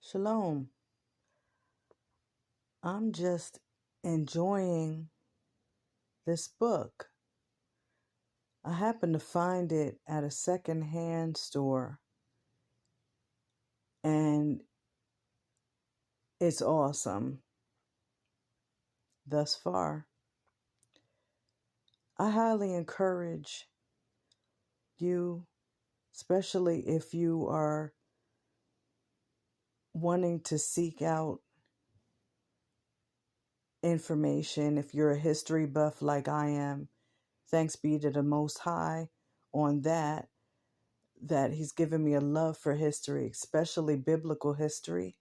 Shalom. I'm just enjoying this book. I happened to find it at a secondhand store, and it's awesome thus far. I highly encourage you, especially if you are wanting to seek out information, if you're a history buff like I am. Thanks be to the Most High on that He's given me a love for history, especially biblical history.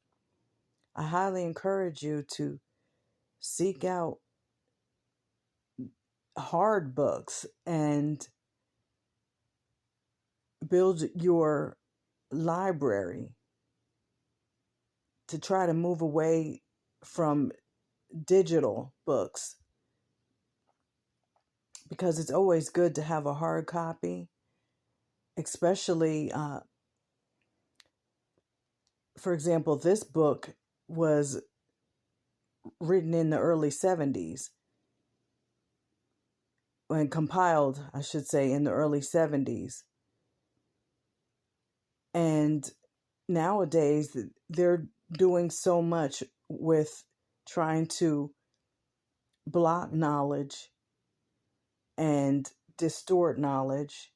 I highly encourage you to seek out hard books and build your library to try to move away from digital books, because it's always good to have a hard copy, especially, for example, this book was written in the early 70s and compiled, I should say, in the early 70s. And nowadays, they're doing so much with trying to block knowledge and distort knowledge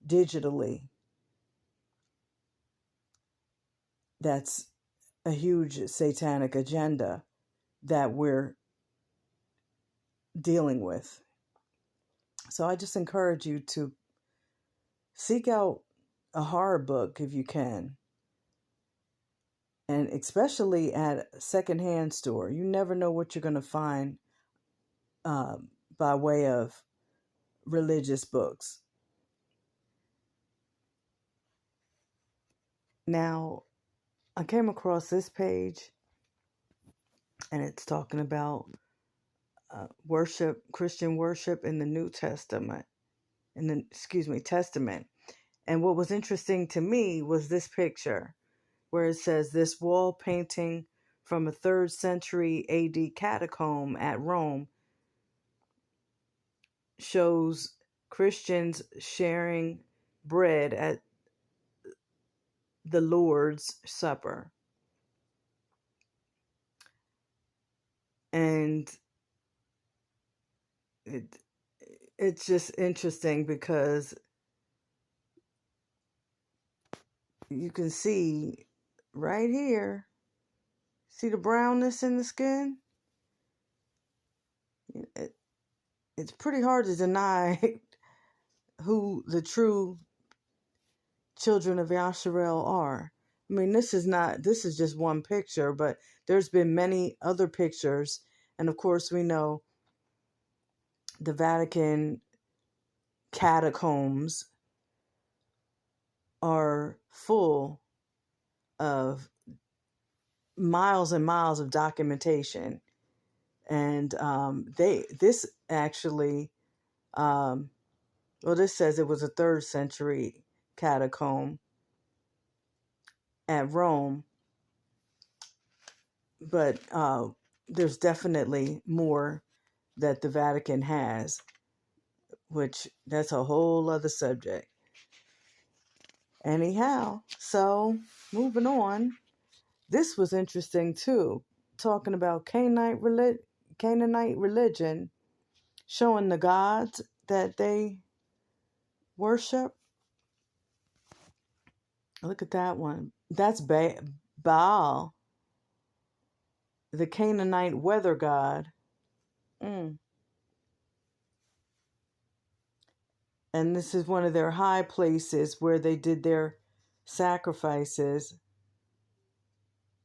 digitally. That's a huge satanic agenda that we're dealing with. So I just encourage you to seek out a horror book if you can. And especially at a secondhand store. You never know what you're going to find by way of religious books. Now, I came across this page, and it's talking about Christian worship in the New Testament, Testament. And what was interesting to me was this picture where it says this wall painting from a 3rd century AD catacomb at Rome shows Christians sharing bread at the Lord's Supper. And it's just interesting because you can see right here, see the brownness in the skin? It's pretty hard to deny who the true children of Yasharel are. I mean, this is just one picture, but there's been many other pictures. And of course, we know the Vatican catacombs are full of miles and miles of documentation. And this says it was a 3rd century catacomb at Rome, but there's definitely more that the Vatican has, which that's a whole other subject. Anyhow, so moving on, this was interesting too, talking about Canaanite religion, showing the gods that they worship. Look at that one. That's Baal, the Canaanite weather god. And this is one of their high places where they did their sacrifices.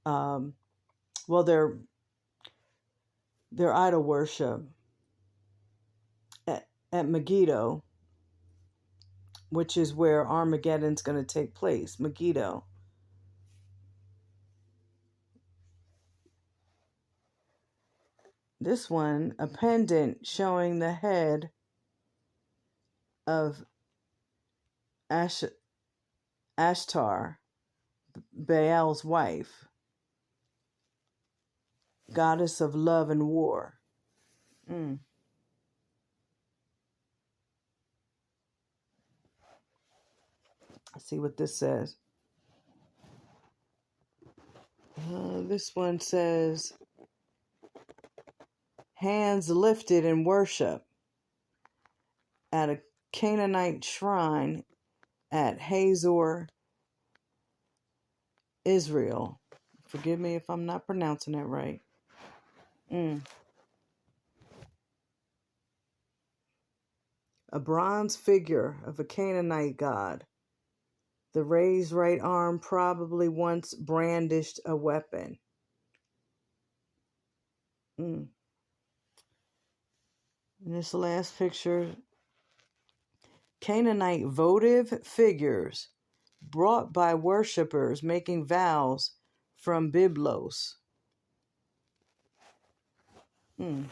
Their idol worship at Megiddo, which is where Armageddon's going to take place. Megiddo. This one, a pendant showing the head of Ashtar, Baal's wife. goddess of love and war. Let's see what this says. This one says, hands lifted in worship at a Canaanite shrine at Hazor, Israel. Forgive me if I'm not pronouncing that right. A bronze figure of a Canaanite god. The raised right arm probably once brandished a weapon. In this last picture, Canaanite votive figures brought by worshippers making vows from Byblos. Ain't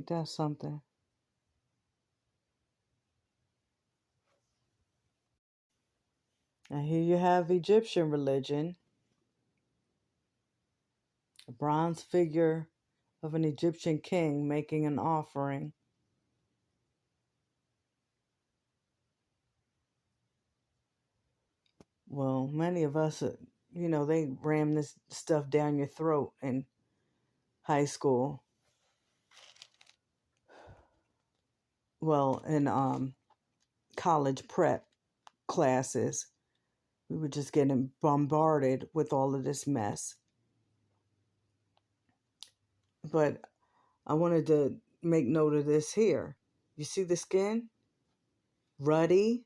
that something? And here you have Egyptian religion. A bronze figure of an Egyptian king making an offering. Well, many of us, they ram this stuff down your throat in high school. Well, in college prep classes, we were just getting bombarded with all of this mess. But I wanted to make note of this here. You see the skin? Ruddy.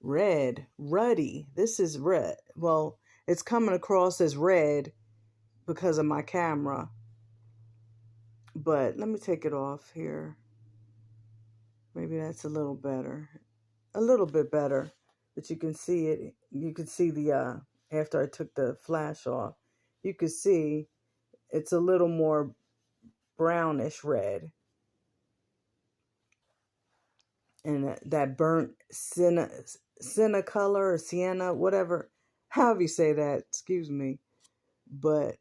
Red. Ruddy. This is red. Well, it's coming across as red because of my camera. But let me take it off here. Maybe that's a little better. A little bit better. But you can see it. You can see the, after I took the flash off, you can see it's a little more brownish red. And that burnt sienna color or sienna, whatever, however you say that, excuse me. But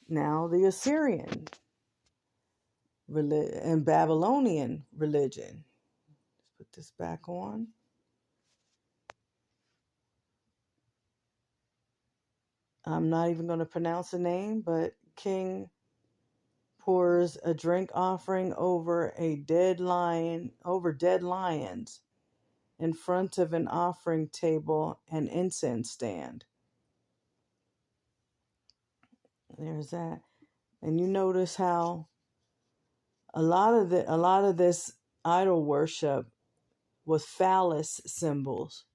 now the Assyrian and Babylonian religion. Let's put this back on. I'm not even going to pronounce the name, but King pours a drink offering over dead lions in front of an offering table and incense stand. There's that. And you notice how a lot of this idol worship was phallus symbols.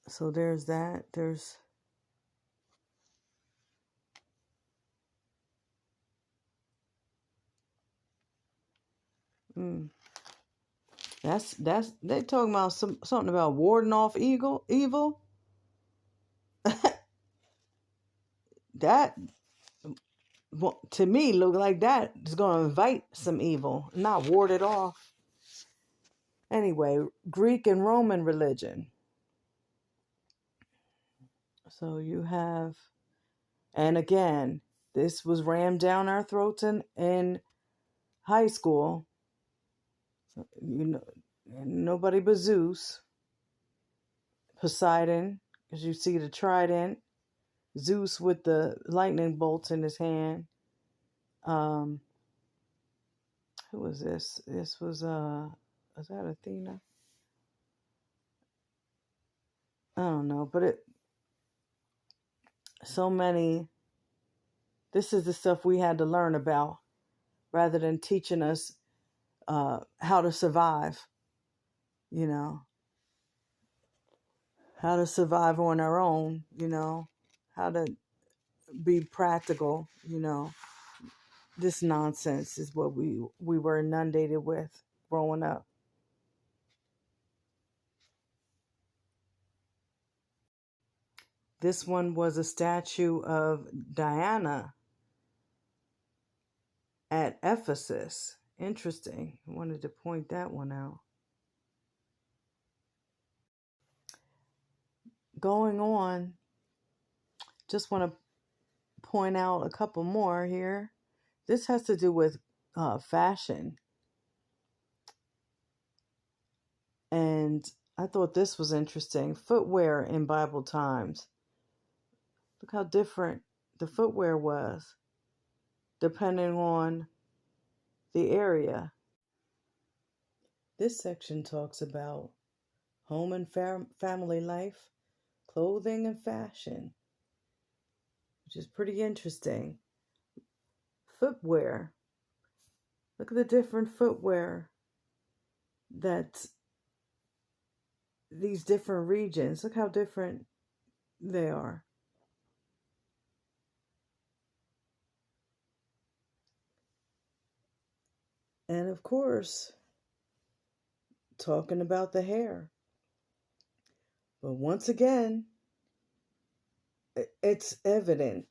So there's that. There's that's they talking about something about warding off evil. That, to me, look like that is going to invite some evil, not ward it off. Anyway, Greek and Roman religion. So you have, and again, this was rammed down our throats in high school. Nobody but Zeus, Poseidon, as you see the trident, Zeus with the lightning bolts in his hand. Who was this? This was that Athena? I don't know, but so many. This is the stuff we had to learn about, rather than teaching us how to survive. How to survive on our own. How to be practical. This nonsense is what we were inundated with growing up. This one was a statue of Diana at Ephesus. Interesting. I wanted to point that one out. Going on, just want to point out a couple more here. This has to do with fashion. And I thought this was interesting. Footwear in Bible times. Look how different the footwear was, depending on the area. This section talks about home and family life, clothing and fashion, which is pretty interesting. Footwear. Look at the different footwear that these different regions, look how different they are. And of course, talking about the hair. But once again, it's evident.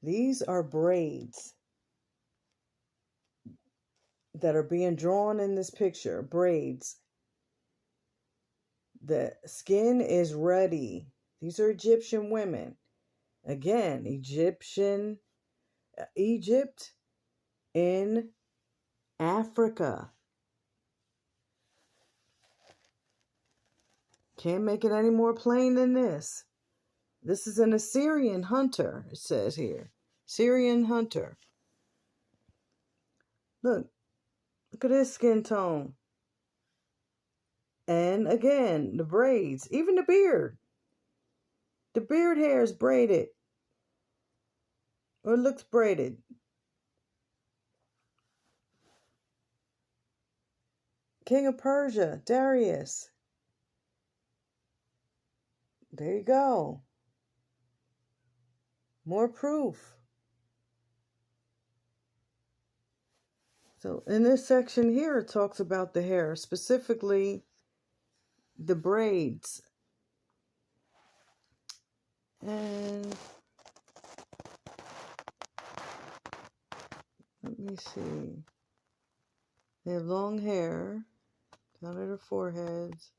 These are braids that are being drawn in this picture. Braids. The skin is ready. These are Egyptian women. Again, Egypt in Africa. Can't make it any more plain than this. This is an Assyrian hunter, it says here. Syrian hunter. Look at his skin tone. And again, the braids, even the beard. The beard hair is braided. Or looks braided. King of Persia, Darius. There you go. More proof. So in this section here, it talks about the hair, specifically the braids. And let me see. They have long hair down at their foreheads.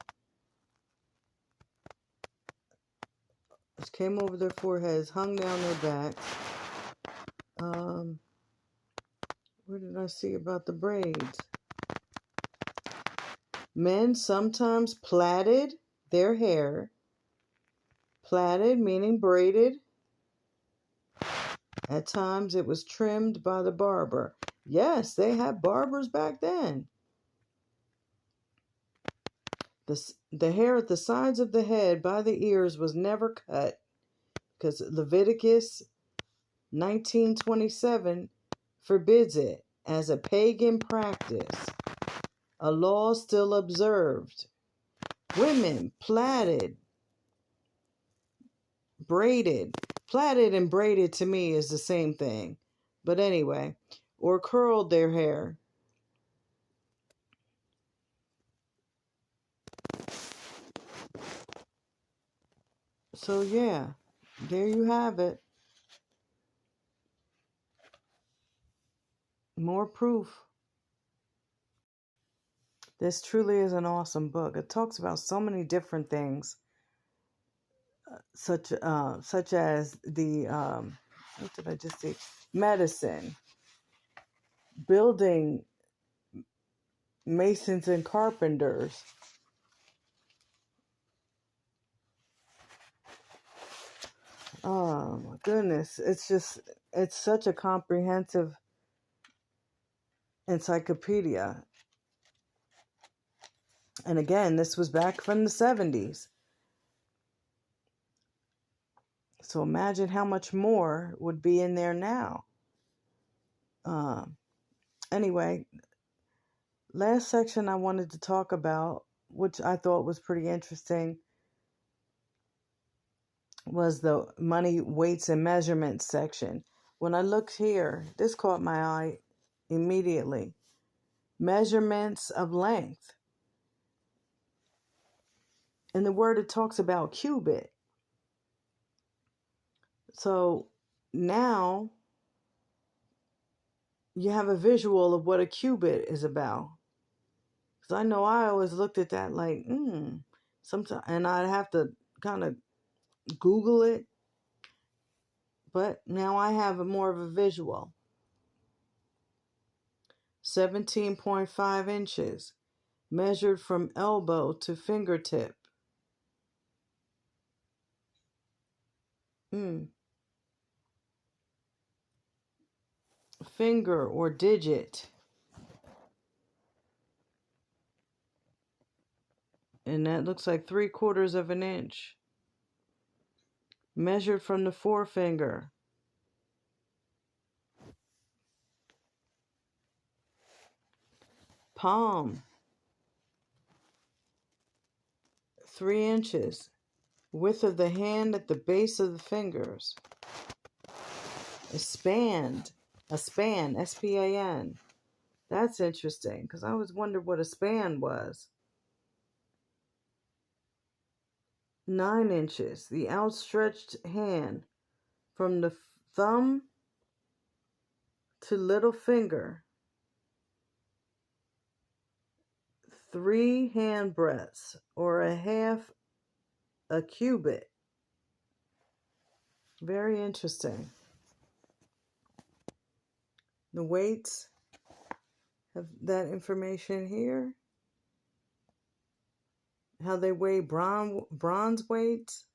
Which came over their foreheads, hung down their backs. What did I see about the braids? Men sometimes plaited their hair. Plaited meaning braided. At times it was trimmed by the barber. Yes, they had barbers back then. The hair at the sides of the head by the ears was never cut because Leviticus 19:27 forbids it as a pagan practice, a law still observed. Women plaited, braided. Plaited and braided to me is the same thing. But anyway, or curled their hair. So yeah, there you have it. More proof. This truly is an awesome book. It talks about so many different things, such as the what did I just say? Medicine, building, masons and carpenters. Oh my goodness. It's such a comprehensive encyclopedia. And again, this was back from the 70s. So imagine how much more would be in there now. Anyway, last section I wanted to talk about, which I thought was pretty interesting, was the money, weights, and measurements section. When I looked here, this caught my eye immediately. Measurements of length. In the word, it talks about cubit. So now you have a visual of what a cubit is about. Because I know I always looked at that like, sometimes, and I'd have to kind of Google it. But now I have more of a visual. 17.5 inches, measured from elbow to fingertip. Finger or digit. And that looks like 3/4 of an inch. Measured from the forefinger. Palm. 3 inches. Width of the hand at the base of the fingers. A span, S-P-A-N. That's interesting, because I always wondered what a span was. 9 inches. The outstretched hand from the thumb to little finger. 3 hand breadths, or a half a cubit. Very interesting. The weights have that information here. How they weigh bronze weights.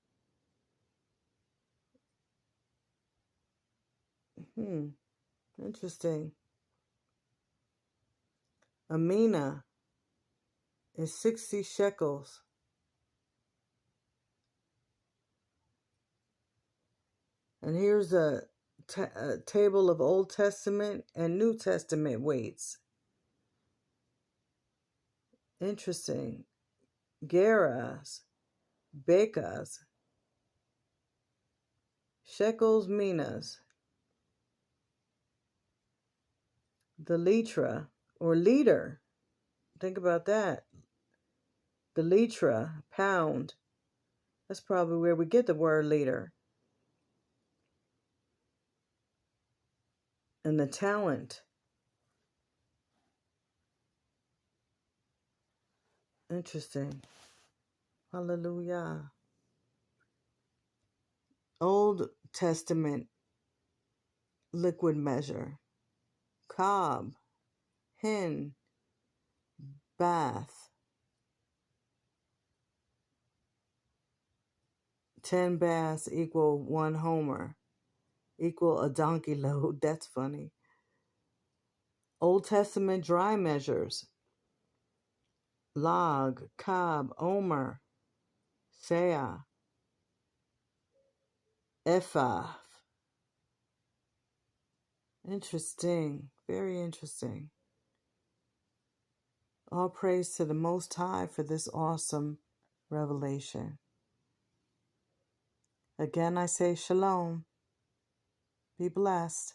Interesting. A mina is 60 shekels. And here's a table of Old Testament and New Testament weights. Interesting. Geras, bekas, shekels, minas. The litra, or liter. Think about that. The litra, pound. That's probably where we get the word liter. And the talent. Interesting. Hallelujah. Old Testament liquid measure. Cob, hin, bath. 10 baths equal 1 homer. Equal a donkey load. That's funny. Old Testament dry measures. Log, cob, omer, seah, ephah. Interesting. Very interesting. All praise to the Most High for this awesome revelation. Again, I say shalom. Be blessed.